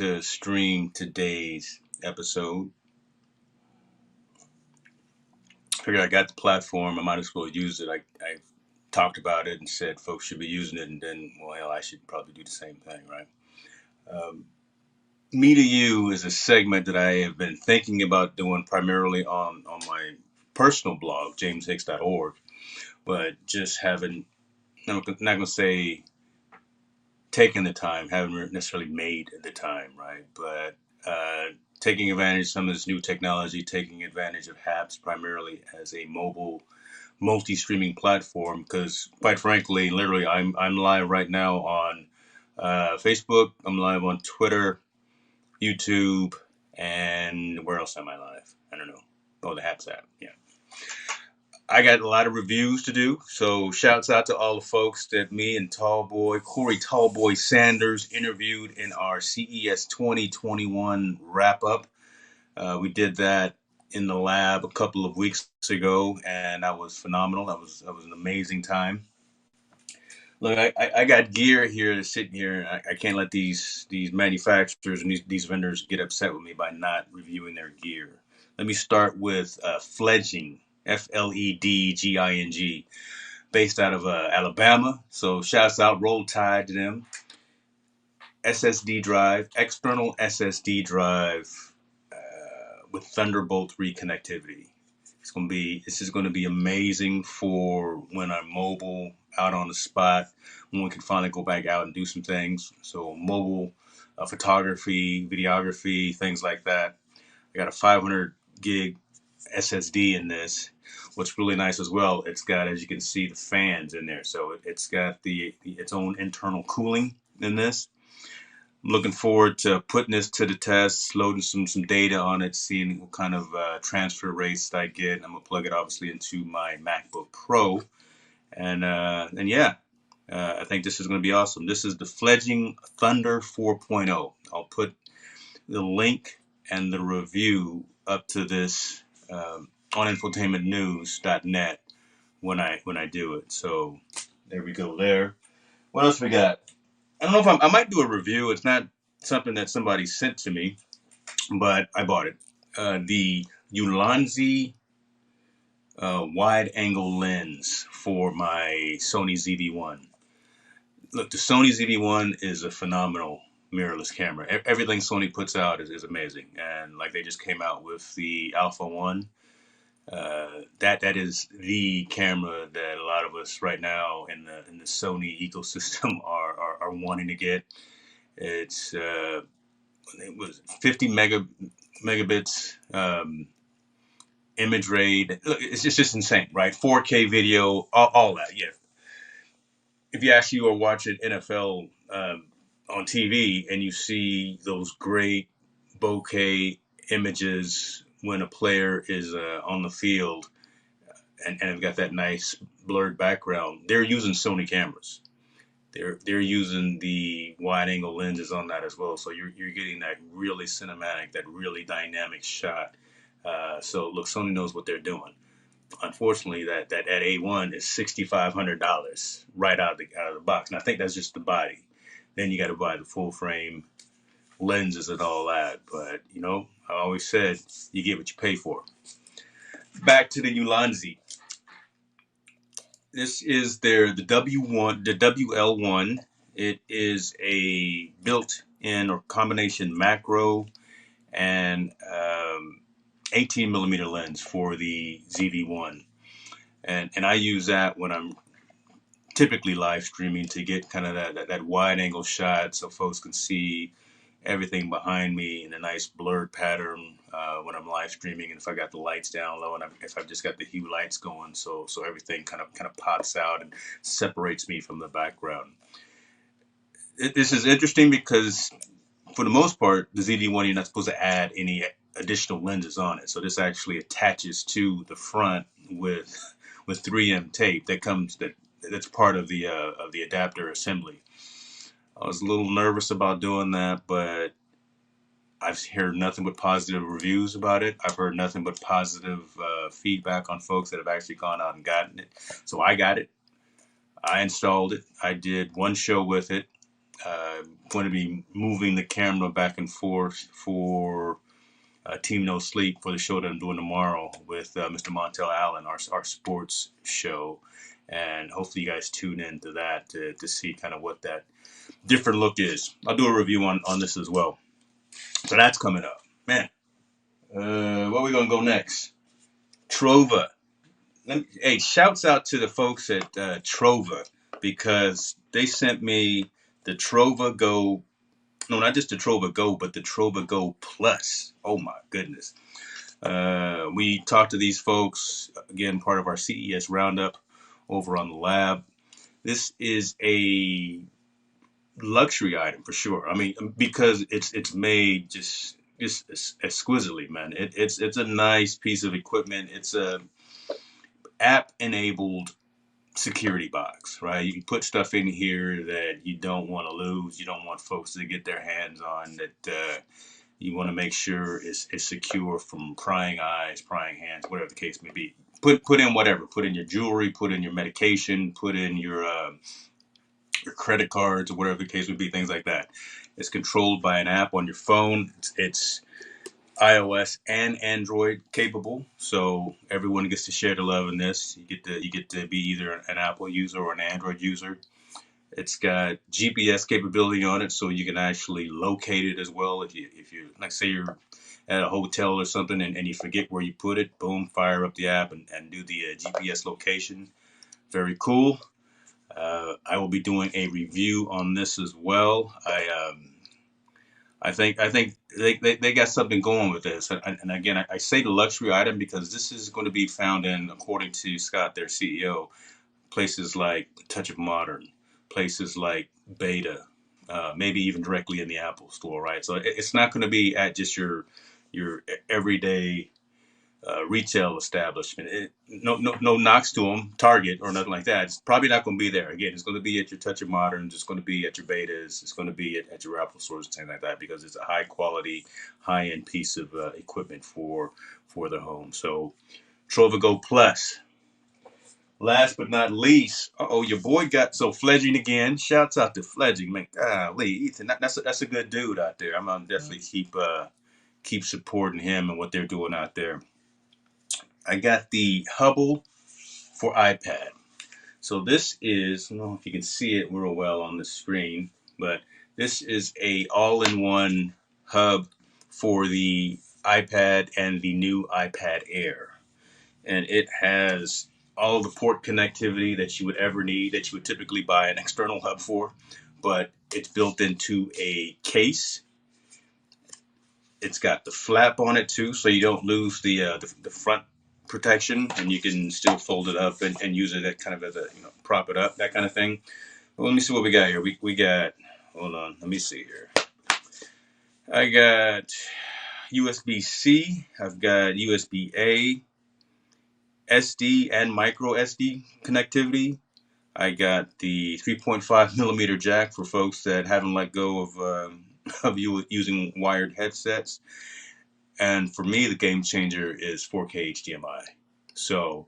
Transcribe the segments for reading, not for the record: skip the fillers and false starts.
to stream today's episode. Figured I got the platform, I might as well use it. I talked about it and said folks should be using it, and then, well, hell, I should probably do the same thing, right? Um, Me to You is a segment that I have been thinking about doing primarily on my personal blog, jameshicks.org, but just haven't, I'm not going to say taken the time, haven't necessarily made the time, right? But taking advantage of some of this new technology, taking advantage of Happs primarily as a mobile multi-streaming platform, because quite frankly, literally, I'm live right now on Facebook. I'm live on Twitter, YouTube, and where else am I live? I don't know. Oh, the Happs app. Yeah. I got a lot of reviews to do, so shouts out to all the folks that me and Corey Tallboy Sanders interviewed in our CES 2021 wrap up. We did that in the lab a couple of weeks ago, and that was phenomenal. That was an amazing time. Look, I got gear here that's sitting here. I can't let these manufacturers and these vendors get upset with me by not reviewing their gear. Let me start with Fledging, Fledging, based out of Alabama. So shouts out, roll tide to them. SSD drive, external SSD drive with Thunderbolt 3 connectivity. This is going to be amazing for when I'm mobile, out on the spot, when we can finally go back out and do some things. So mobile photography, videography, things like that. I got a 500 gig SSD in this. What's really nice as well, it's got, as you can see, the fans in there. So it's got its own internal cooling in this. I'm looking forward to putting this to the test, loading some data on it, seeing what kind of transfer rates I get. I'm gonna plug it obviously into my MacBook Pro, and yeah, I think this is gonna be awesome. This is the Fledging Thunder 4.0. I'll put the link and the review up to this on infotainmentnews.net when I do it. So there we go. There. What else we got? I don't know if I might do a review. It's not something that somebody sent to me, but I bought it. The Ulanzi wide angle lens for my Sony ZV-1. Look, the Sony ZV-1 is a phenomenal mirrorless camera. Everything Sony puts out is amazing, and like they just came out with the Alpha 1. That is the camera that a lot of us right now in the Sony ecosystem are wanting to get. It was 50 megabits image rate. It's just insane, right? 4K video, all that. Yeah. If you actually are watching NFL on TV and you see those great bokeh images when a player is on the field and they've got that nice blurred background, they're using Sony cameras. They're using the wide angle lenses on that as well. So you're getting that really cinematic, that really dynamic shot. So look, Sony knows what they're doing. Unfortunately, that A1 is $6,500 right out of the box, and I think that's just the body. Then you got to buy the full frame lenses and all that. But you know, I always said you get what you pay for. Back to the Ulanzi. This is the W1, the WL1. It is a built-in or combination macro and 18 millimeter lens for the ZV-1, and I use that when I'm typically live streaming to get kind of that wide angle shot so folks can see everything behind me in a nice blurred pattern when I'm live streaming, and if I got the lights down low, and if I've just got the hue lights going, so everything kind of pops out and separates me from the background. This is interesting because for the most part, the ZV-1, you're not supposed to add any additional lenses on it. So this actually attaches to the front with 3M tape that's part of the adapter assembly. I was a little nervous about doing that, but I've heard nothing but positive reviews about it. I've heard nothing but positive feedback on folks that have actually gone out and gotten it. So I got it. I installed it. I did one show with it. Going to be moving the camera back and forth for Team No Sleep for the show that I'm doing tomorrow with Mr. Montel Allen, our sports show. And hopefully you guys tune into that to see kind of what that different look is. I'll do a review on this as well. So that's coming up. Man, where are we going to go next? Trova. Hey, shouts out to the folks at Trova because they sent me the Trova Go. No, not just the Trova Go, but the Trova Go Plus. Oh my goodness. We talked to these folks, again, part of our CES roundup over on the lab. This is a luxury item for sure. I mean, because it's made just exquisitely, man. It's a nice piece of equipment. It's a app enabled security box, right? You can put stuff in here that you don't want to lose. You don't want folks to get their hands on that. You want to make sure it's secure from prying eyes, prying hands, whatever the case may be. Put in whatever. Put in your jewelry. Put in your medication. Put in your credit cards or whatever the case would be. Things like that. It's controlled by an app on your phone. It's iOS and Android capable, so everyone gets to share the love in this. You get to be either an Apple user or an Android user. It's got GPS capability on it, so you can actually locate it as well. If you like, say you're at a hotel or something and you forget where you put it, boom, fire up the app and do the GPS location. Very cool. I will be doing a review on this as well. I think they got something going with this. And again, I say the luxury item because this is going to be found in, according to Scott, their CEO, places like Touch of Modern, places like Beta, maybe even directly in the Apple Store, right? So it's not going to be at just your everyday retail establishment. No knocks to them, Target or nothing like that. It's probably not going to be there. Again, it's going to be at your Touch of Modern. It's going to be at your Betas. It's going to be at your Apple stores and things like that because it's a high quality, high end piece of equipment for the home. So Trova Go Plus. Last but not least, your boy got so Fledging again. Shouts out to Fledging, man. Golly, Ethan, that's a good dude out there. I'm gonna definitely keep supporting him and what they're doing out there. I got the Hubble for iPad. So this is, I don't know if you can see it real well on the screen, but this is a all-in-one hub for the iPad and the new iPad Air. And it has all of the port connectivity that you would ever need, that you would typically buy an external hub for, but it's built into a case. It's got the flap on it too, so you don't lose the front protection, and you can still fold it up and use it kind of as a prop it up, that kind of thing. Well, let me see what we got here. We got, hold on, let me see here. I got USB-C. I've got USB-A, SD and micro SD connectivity. I got the 3.5 millimeter jack for folks that haven't let go of you using wired headsets. And for me, the game changer is 4K HDMI. So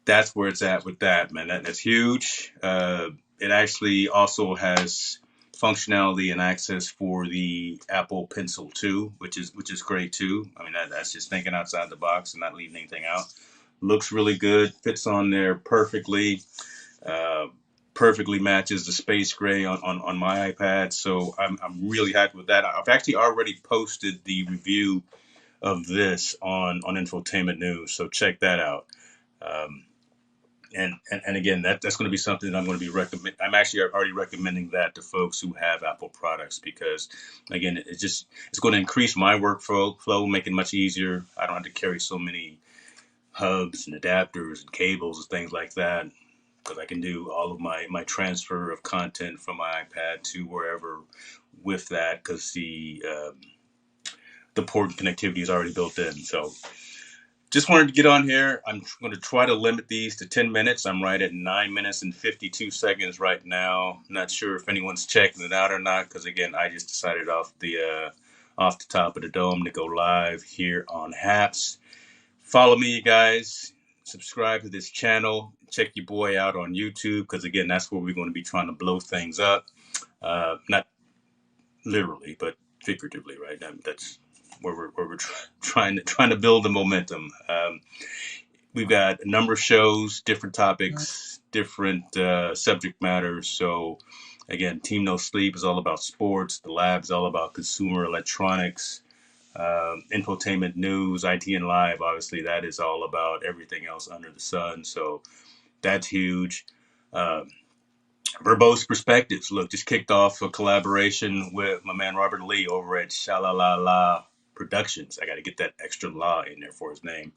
that's where it's at with that, man. That's huge. It actually also has functionality and access for the Apple Pencil 2, which is great too. I mean, that's just thinking outside the box and not leaving anything out. Looks really good, fits on there perfectly. Perfectly matches the space gray on my iPad, so I'm really happy with that. I've actually already posted the review of this on Infotainment News, so check that out. Um, and again, that's going to be something that I'm going to be recommend. I'm actually already recommending that to folks who have Apple products because, again, it's going to increase my workflow, make it much easier. I don't have to carry so many hubs and adapters and cables and things like that because I can do all of my transfer of content from my iPad to wherever with that because the port connectivity is already built in. So just wanted to get on here. I'm going to try to limit these to 10 minutes. I'm right at 9 minutes and 52 seconds right now. Not sure if anyone's checking it out or not because, again, I just decided off the top of the dome to go live here on Happs. Follow me, you guys. Subscribe to this channel. Check your boy out on YouTube because, again, that's where we're going to be trying to blow things up. Not literally, but figuratively, right? That's where we're trying to build the momentum. We've got a number of shows, different topics, different subject matters. So again, Team No Sleep is all about sports. The Lab is all about consumer electronics, infotainment news, IT and live. Obviously, that is all about everything else under the sun. So that's huge. Um, Verbose Perspectives. Look, just kicked off a collaboration with my man Robert Lee over at Shalalala Productions. I got to get that extra la in there for his name.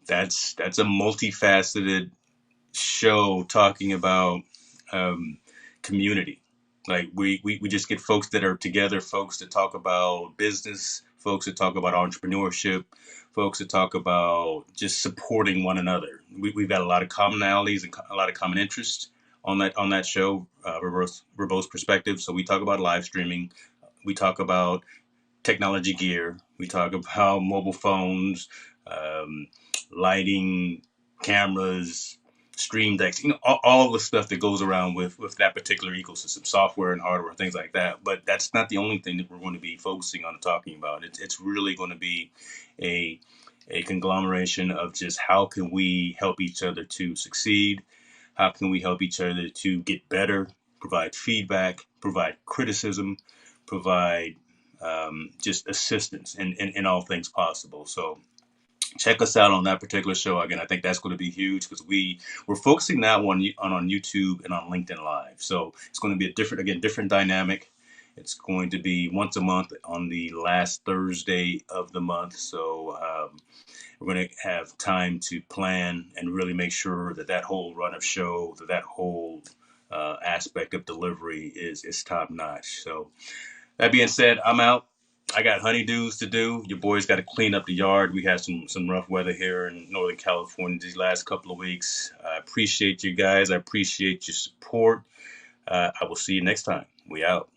That's a multifaceted show talking about um, community. Like we just get folks that are together, folks that talk about business, folks that talk about entrepreneurship, folks that talk about just supporting one another. We've got a lot of commonalities and a lot of common interests on that show, verbose perspective. So we talk about live streaming, we talk about technology gear. We talk about mobile phones, um, lighting, cameras, stream decks, all the stuff that goes around with that particular ecosystem, software and hardware, things like that. But that's not the only thing that we're going to be focusing on and talking about. It's really going to be a a conglomeration of just how can we help each other to succeed, how can we help each other to get better, provide feedback, provide criticism, provide just assistance in all things possible. So check us out on that particular show. Again, I think that's going to be huge because we're focusing that one on YouTube and on LinkedIn Live. So it's going to be a different dynamic. It's going to be once a month on the last Thursday of the month. So we're going to have time to plan and really make sure that that whole run of show, that whole aspect of delivery is top notch. So that being said, I'm out. I got honeydews to do. Your boys got to clean up the yard. We had some rough weather here in Northern California these last couple of weeks. I appreciate you guys. I appreciate your support. I will see you next time. We out.